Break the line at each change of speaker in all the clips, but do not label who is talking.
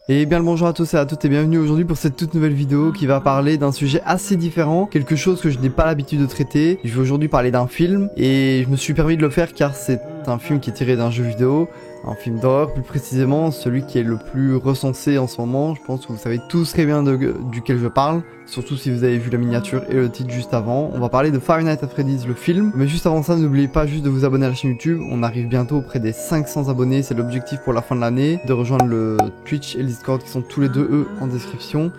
Et bien le bonjour à tous et à toutes et bienvenue aujourd'hui pour cette toute nouvelle vidéo qui va parler d'un sujet assez différent, quelque chose que je n'ai pas l'habitude de traiter. Je vais aujourd'hui parler d'un film et je me suis permis de le faire car c'est un film qui est tiré d'un jeu vidéo, un film d'horreur plus précisément, celui qui est le plus recensé en ce moment. Je pense que vous savez tous très bien duquel je parle, surtout si vous avez vu la miniature et le titre juste avant. On va parler de Five Nights at Freddy's, le film. Mais juste avant ça, n'oubliez pas juste de vous abonner à la chaîne YouTube. On arrive bientôt près des 500 abonnés, c'est l'objectif pour la fin de l'année, de rejoindre le Twitch et le Discord qui sont tous les deux eux en description.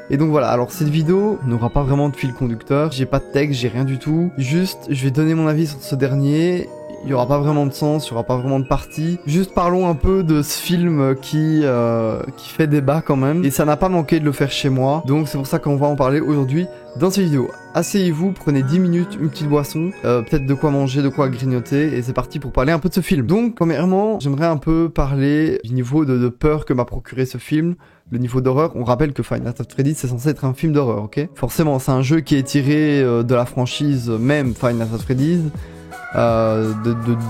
Et donc voilà, alors cette vidéo n'aura pas vraiment de fil conducteur, j'ai pas de texte, j'ai rien du tout. Juste, je vais donner mon avis sur ce dernier. Il n'y aura pas vraiment de sens, il n'y aura pas vraiment de partie. Juste parlons un peu de ce film qui fait débat quand même. Et ça n'a pas manqué de le faire chez moi. Donc c'est pour ça qu'on va en parler aujourd'hui dans cette vidéo. Asseyez-vous, prenez 10 minutes, une petite boisson, peut-être de quoi manger, de quoi grignoter. Et c'est parti pour parler un peu de ce film. Donc premièrement, j'aimerais un peu parler du niveau de peur que m'a procuré ce film. Le niveau d'horreur, on rappelle que Five Nights at Freddy's c'est censé être un film d'horreur, ok? Forcément, c'est un jeu qui est tiré de la franchise même Five Nights at Freddy's.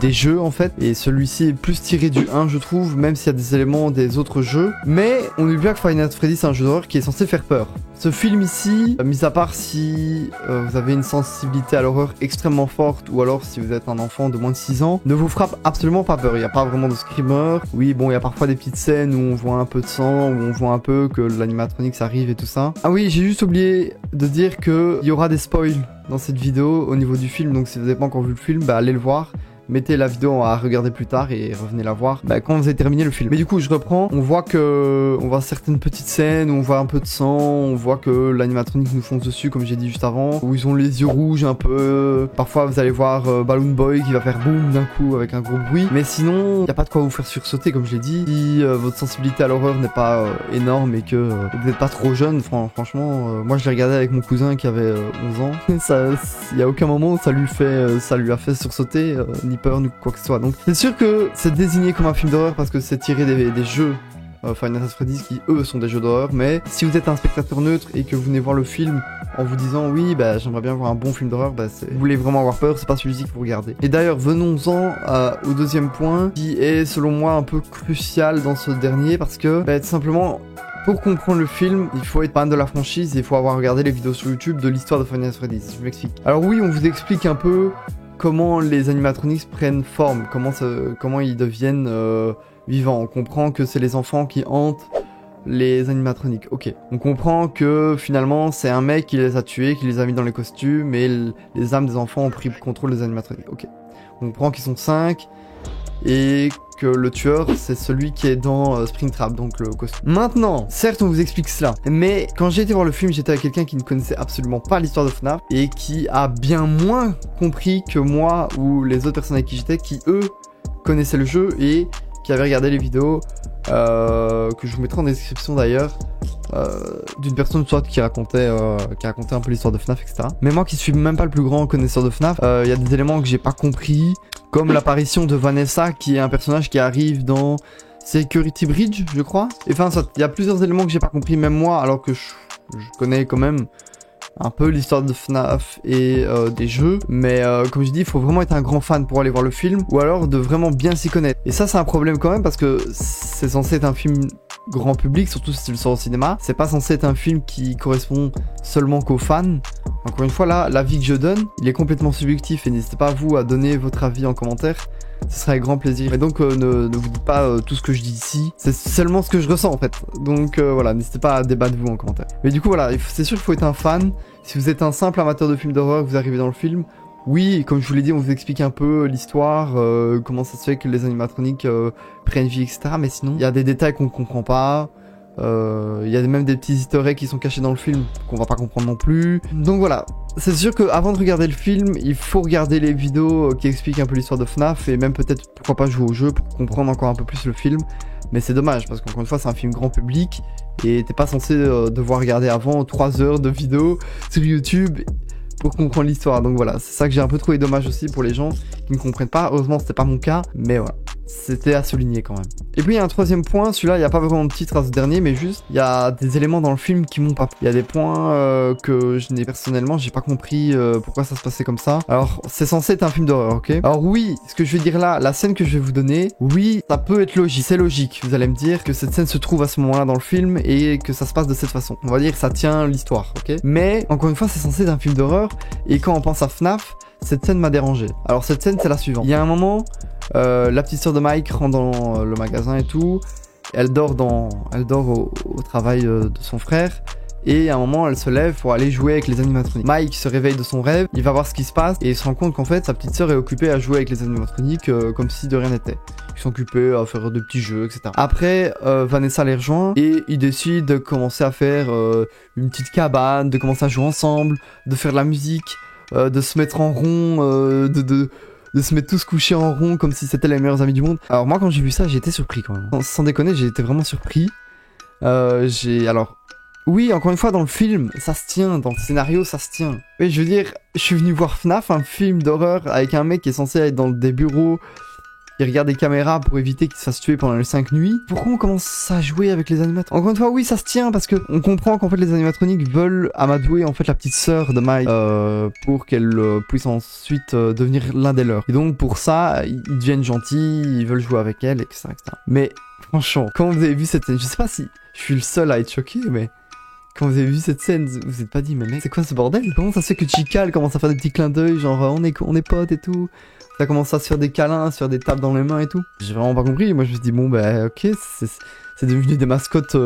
Des jeux en fait, et celui-ci est plus tiré du 1 je trouve, même s'il y a des éléments des autres jeux, mais on oublie bien que Five Nights at Freddy's c'est un jeu d'horreur qui est censé faire peur. Ce film ici, mis à part si vous avez une sensibilité à l'horreur extrêmement forte, ou alors si vous êtes un enfant de moins de 6 ans, ne vous frappe absolument pas peur. Il n'y a pas vraiment de screamer. Oui bon, il y a parfois des petites scènes où on voit un peu de sang, où on voit un peu que l'animatronics arrive et tout ça. Ah oui, j'ai juste oublié de dire qu'il y aura des spoils dans cette vidéo au niveau du film, donc si vous n'avez pas encore vu le film, bah allez le voir. Mettez la vidéo à regarder plus tard et revenez la voir quand vous avez terminé le film. Mais du coup je reprends, on voit certaines petites scènes où on voit un peu de sang, on voit que l'animatronique nous fonce dessus comme j'ai dit juste avant, où ils ont les yeux rouges un peu. Parfois vous allez voir Balloon Boy qui va faire boum d'un coup avec un gros bruit, mais sinon il n'y a pas de quoi vous faire sursauter comme je l'ai dit. Si votre sensibilité à l'horreur n'est pas énorme et que vous n'êtes pas trop jeune, franchement moi je l'ai regardé avec mon cousin qui avait 11 ans, il n'y a aucun moment où ça lui a fait sursauter ni peur ni quoi que ce soit. Donc c'est sûr que c'est désigné comme un film d'horreur parce que c'est tiré des jeux Five Nights at Freddy's qui eux sont des jeux d'horreur, mais si vous êtes un spectateur neutre et que vous venez voir le film en vous disant oui bah j'aimerais bien voir un bon film d'horreur, vous voulez vraiment avoir peur, c'est pas celui-ci qu'il faut regarder. Et d'ailleurs venons-en au deuxième point qui est selon moi un peu crucial dans ce dernier, parce que tout simplement pour comprendre le film, il faut être fan de la franchise et il faut avoir regardé les vidéos sur YouTube de l'histoire de Five Nights at Freddy's. Je m'explique. Alors oui, on vous explique un peu comment les animatronics prennent forme, comment ils deviennent vivants. On comprend que c'est les enfants qui hantent les animatroniques, ok. On comprend que finalement c'est un mec qui les a tués, qui les a mis dans les costumes, et les âmes des enfants ont pris contrôle des animatroniques, ok. On comprend qu'ils sont 5 et que le tueur c'est celui qui est dans Springtrap, donc le costume. Maintenant, certes on vous explique cela, mais quand j'ai été voir le film, j'étais avec quelqu'un qui ne connaissait absolument pas l'histoire de FNAF et qui a bien moins compris que moi ou les autres personnes avec qui j'étais, qui eux connaissaient le jeu et qui avaient regardé les vidéos que je vous mettrai en description d'ailleurs, d'une personne soit qui racontait un peu l'histoire de FNAF, etc. Mais moi qui suis même pas le plus grand connaisseur de FNAF, il y a des éléments que j'ai pas compris, comme l'apparition de Vanessa qui est un personnage qui arrive dans Security Bridge je crois. Et enfin il y a plusieurs éléments que j'ai pas compris même moi, alors que je connais quand même un peu l'histoire de FNAF et des jeux, mais comme je dis, il faut vraiment être un grand fan pour aller voir le film, ou alors de vraiment bien s'y connaître. Et ça c'est un problème quand même, parce que c'est censé être un film grand public, surtout si tu le sors au cinéma. C'est pas censé être un film qui correspond seulement qu'aux fans. Encore une fois là, l'avis que je donne, il est complètement subjectif, et n'hésitez pas vous à donner votre avis en commentaire. Ce serait avec grand plaisir. Et donc ne vous dites pas tout ce que je dis ici, c'est seulement ce que je ressens en fait. Donc voilà, n'hésitez pas à débattre vous en commentaire. Mais du coup voilà, c'est sûr qu'il faut être un fan. Si vous êtes un simple amateur de films d'horreur, que vous arrivez dans le film, oui, comme je vous l'ai dit, on vous explique un peu l'histoire, comment ça se fait que les animatroniques prennent vie, etc. Mais sinon, il y a des détails qu'on ne comprend pas. Il y a même des petits easter eggs qui sont cachés dans le film qu'on va pas comprendre non plus. Donc voilà, c'est sûr que avant de regarder le film, il faut regarder les vidéos qui expliquent un peu l'histoire de FNAF, et même peut-être pourquoi pas jouer au jeu pour comprendre encore un peu plus le film. Mais c'est dommage parce qu'encore une fois c'est un film grand public et t'es pas censé devoir regarder avant 3 heures de vidéos sur YouTube pour comprendre l'histoire. Donc voilà, c'est ça que j'ai un peu trouvé dommage aussi pour les gens qui ne comprennent pas. Heureusement c'était pas mon cas, mais voilà. c'était à souligner quand même. Et puis il y a un troisième point, celui-là il n'y a pas vraiment de titre à ce dernier, mais juste il y a des éléments dans le film qui m'ont pas plu. Il y a des points que je n'ai personnellement, j'ai pas compris pourquoi ça se passait comme ça. Alors c'est censé être un film d'horreur, ok? Alors oui, ce que je vais dire là, la scène que je vais vous donner, oui, ça peut être logique, c'est logique. Vous allez me dire que cette scène se trouve à ce moment-là dans le film et que ça se passe de cette façon. On va dire que ça tient l'histoire, ok? Mais encore une fois, c'est censé être un film d'horreur et quand on pense à FNAF, cette scène m'a dérangé. Alors cette scène c'est la suivante. Il y a un moment, la petite sœur de Mike rentre dans le magasin et tout. Elle dort au travail de son frère. Et à un moment, elle se lève pour aller jouer avec les animatroniques. Mike se réveille de son rêve, il va voir ce qui se passe et il se rend compte qu'en fait, sa petite sœur est occupée à jouer avec les animatroniques comme si de rien n'était. Ils sont occupés à faire de petits jeux, etc. Après, Vanessa les rejoint et ils décident de commencer à faire une petite cabane, de commencer à jouer ensemble, de faire de la musique, de se mettre en rond, de se mettre tous couchés en rond comme si c'était les meilleurs amis du monde. Alors moi quand j'ai vu ça j'ai été surpris quand même. Sans déconner j'ai été vraiment surpris. Alors oui encore une fois dans le film ça se tient, dans le scénario ça se tient. Mais je veux dire je suis venu voir FNAF, un film d'horreur avec un mec qui est censé être dans des bureaux. Il regarde des caméras pour éviter qu'il se fasse tuer pendant les 5 nuits. Pourquoi on commence à jouer avec les animatroniques? Encore une fois, oui, ça se tient parce que on comprend qu'en fait les animatroniques veulent amadouer en fait la petite sœur de Mike pour qu'elle puisse ensuite devenir l'un des leurs. Et donc pour ça, ils deviennent gentils, ils veulent jouer avec elle, etc., etc. Mais franchement, quand vous avez vu cette scène, je sais pas si je suis le seul à être choqué, mais quand vous avez vu cette scène, vous vous êtes pas dit mais mec, c'est quoi ce bordel? Comment ça se fait que Chica elle commence à faire des petits clins d'œil, genre on est potes et tout? Ça commence à se faire des câlins, à se faire des tapes dans les mains et tout. J'ai vraiment pas compris. Moi, je me suis dit, bon, bah, ok, c'est devenu des mascottes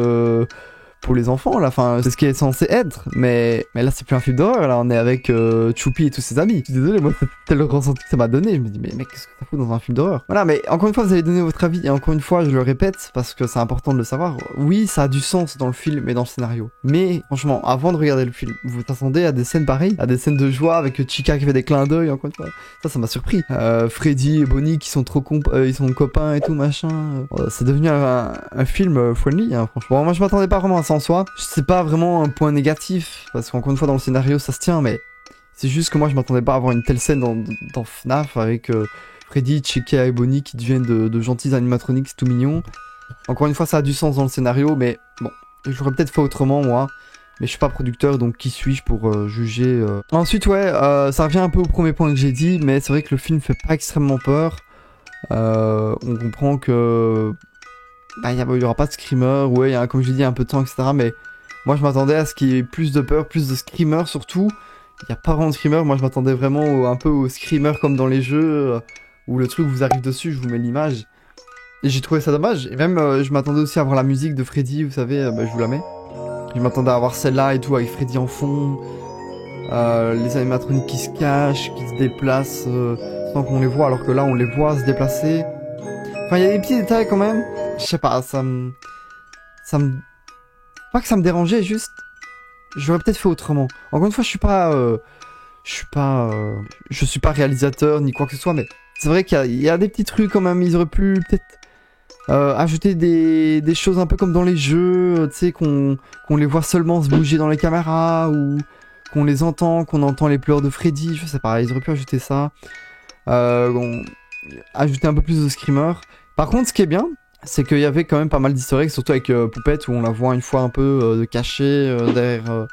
pour les enfants, là. Enfin, c'est ce qui est censé être. Mais là, c'est plus un film d'horreur. Là, on est avec Choupi et tous ses amis. Je suis désolé, moi, c'est le ressenti que ça m'a donné. Je me dis, mais mec, qu'est-ce que ça fout dans un film d'horreur? Voilà, mais encore une fois, vous allez donner votre avis. Et encore une fois, je le répète, parce que c'est important de le savoir. Oui, ça a du sens dans le film et dans le scénario. Mais, franchement, avant de regarder le film, vous t'attendez à des scènes pareilles? À des scènes de joie avec Chica qui fait des clins d'œil, encore une fois. Ça m'a surpris. Freddy et Bonnie qui sont trop ils sont copains et tout, machin. C'est devenu un film friendly, hein, franchement. Bon, moi, je m'attendais pas vraiment à ça en soi. C'est pas vraiment un point négatif, parce qu'encore une fois, dans le scénario, ça se tient, mais c'est juste que moi, je m'attendais pas à avoir une telle scène dans FNAF avec Freddy, Chica et Bonnie qui deviennent de gentils animatroniques, c'est tout mignon. Encore une fois, ça a du sens dans le scénario, mais bon, j'aurais peut-être fait autrement, moi. Mais je suis pas producteur, donc qui suis-je pour juger Ensuite, ouais, ça revient un peu au premier point que j'ai dit, mais c'est vrai que le film fait pas extrêmement peur. On comprend que bah, il y aura pas de screamer, ouais, comme je l'ai dit, un peu de temps, etc. Mais moi, je m'attendais à ce qu'il y ait plus de peur, plus de screamer surtout. Il n'y a pas vraiment de screamer, moi je m'attendais vraiment un peu au screamer comme dans les jeux, où le truc vous arrive dessus, je vous mets l'image. Et j'ai trouvé ça dommage, et même je m'attendais aussi à voir la musique de Freddy, vous savez, bah, je vous la mets. Je m'attendais à avoir celle-là et tout, avec Freddy en fond, les animatroniques qui se cachent, qui se déplacent sans qu'on les voit, alors que là on les voit se déplacer. Enfin, il y a des petits détails quand même, je sais pas, ça me... Pas que ça me dérangeait, juste... J'aurais peut-être fait autrement. Encore une fois, je suis pas réalisateur ni quoi que ce soit, mais c'est vrai qu'il y a des petits trucs quand même. Ils auraient pu peut-être ajouter des choses un peu comme dans les jeux, tu sais, qu'on les voit seulement se bouger dans les caméras ou qu'on les entend, qu'on entend les pleurs de Freddy. Je sais pas, ils auraient pu ajouter ça. Ajouter un peu plus de screamer. Par contre, ce qui est bien, c'est qu'il y avait quand même pas mal d'easter eggs, surtout avec Poupette, où on la voit une fois un peu cachée derrière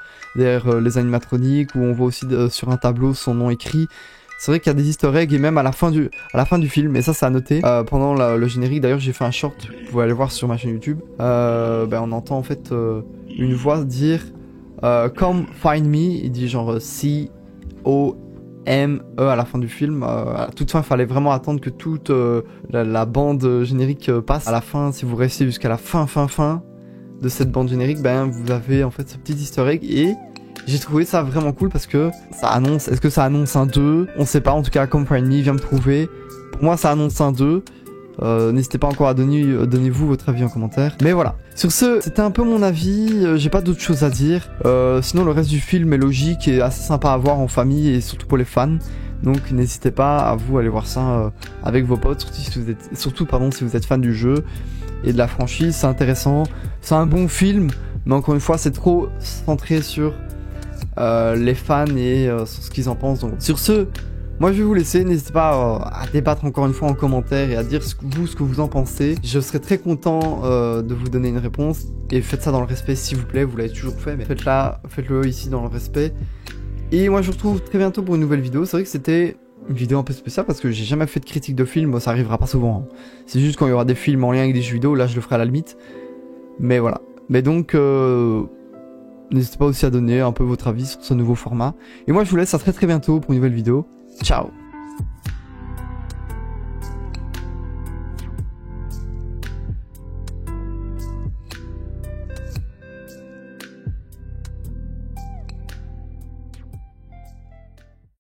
les animatroniques, où on voit aussi sur un tableau son nom écrit. C'est vrai qu'il y a des easter eggs, et même à la fin du film, et ça c'est à noter, pendant le générique, d'ailleurs j'ai fait un short, vous pouvez aller voir sur ma chaîne YouTube, on entend en fait une voix dire « Come find me », il dit genre « C-O-M-E » à la fin du film. À toute fin, il fallait vraiment attendre que toute la bande générique passe. À la fin, si vous restez jusqu'à la fin de cette bande générique, vous avez en fait ce petit easter egg et j'ai trouvé ça vraiment cool parce que ça annonce, est-ce que ça annonce un 2? On sait pas, en tout cas, Come Find Me vient me prouver. Pour moi, ça annonce un 2. N'hésitez pas encore à donnez-vous votre avis en commentaire. Mais voilà. Sur ce, c'était un peu mon avis. J'ai pas d'autre chose à dire. Sinon, le reste du film est logique et assez sympa à voir en famille et surtout pour les fans. Donc, n'hésitez pas à vous aller voir ça avec vos potes, surtout si vous êtes fan du jeu et de la franchise. C'est intéressant. C'est un bon film, mais encore une fois, c'est trop centré sur les fans et sur ce qu'ils en pensent. Donc, sur ce, Moi je vais vous laisser, n'hésitez pas à débattre encore une fois en commentaire et à dire ce que vous en pensez. Je serais très content de vous donner une réponse. Et faites ça dans le respect s'il vous plaît, vous l'avez toujours fait, mais faites-le ici dans le respect. Et moi je vous retrouve très bientôt pour une nouvelle vidéo. C'est vrai que c'était une vidéo un peu spéciale parce que j'ai jamais fait de critique de film, ça arrivera pas souvent. Hein. C'est juste quand il y aura des films en lien avec des jeux vidéo, là je le ferai à la limite. Mais voilà. Mais donc, n'hésitez pas aussi à donner un peu votre avis sur ce nouveau format. Et moi je vous laisse à très bientôt pour une nouvelle vidéo. Ciao!